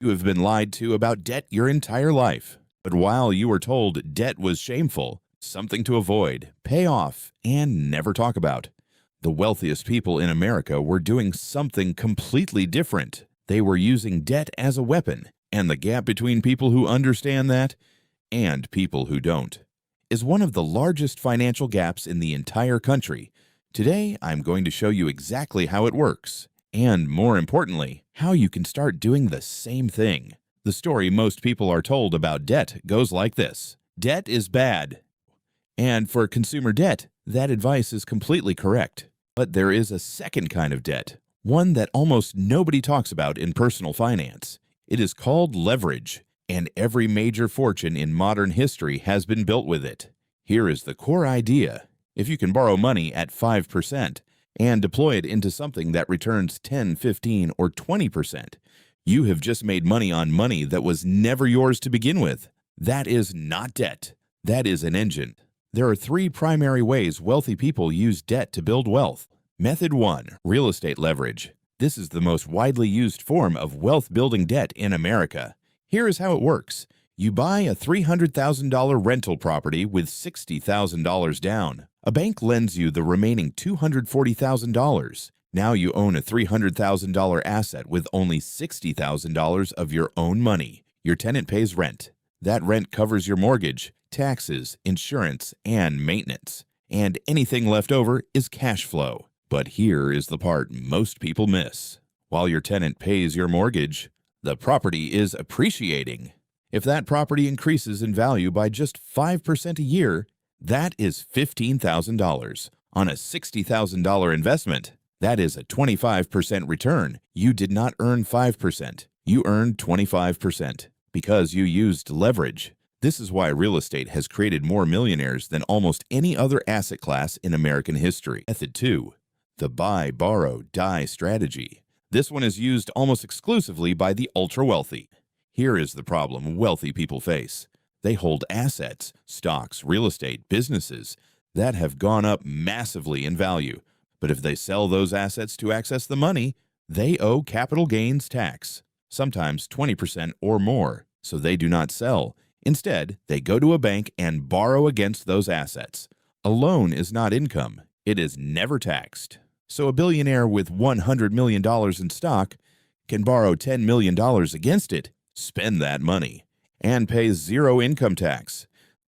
You have been lied to about debt your entire life. But while you were told debt was shameful, something to avoid, pay off, and never talk about, the wealthiest people in America were doing something completely different. They were using debt as a weapon, and the gap between people who understand that and people who don't is one of the largest financial gaps in the entire country. Today, I'm going to show you exactly how it works, and more importantly, how you can start doing the same thing. The story most people are told about debt goes like this: debt is bad. And for consumer debt, that advice is completely correct. But there is a second kind of debt, one that almost nobody talks about in personal finance. It is called leverage, and every major fortune in modern history has been built with it. Here is the core idea. If you can borrow money at 5% and deploy it into something that returns 10, 15, or 20%, you have just made money on money that was never yours to begin with. That is not debt. That is an engine. There are three primary ways wealthy people use debt to build wealth. Method 1, real estate leverage. This is the most widely used form of wealth-building debt in America. Here is how it works. You buy a $300,000 rental property with $60,000 down. A bank lends you the remaining $240,000. Now you own a $300,000 asset with only $60,000 of your own money. Your tenant pays rent. That rent covers your mortgage, taxes, insurance, and maintenance. And anything left over is cash flow. But here is the part most people miss. While your tenant pays your mortgage, the property is appreciating. If that property increases in value by just 5% a year, that is $15,000. On a $60,000 investment, that is a 25% return. You did not earn 5%. You earned 25% because you used leverage. This is why real estate has created more millionaires than almost any other asset class in American history. Method 2, the buy, borrow, die strategy. This one is used almost exclusively by the ultra-wealthy. Here is the problem wealthy people face. They hold assets, stocks, real estate, businesses that have gone up massively in value. But if they sell those assets to access the money, they owe capital gains tax, sometimes 20% or more, so they do not sell. Instead, they go to a bank and borrow against those assets. A loan is not income. It is never taxed. So a billionaire with $100 million in stock can borrow $10 million against it, spend that money, and pay zero income tax.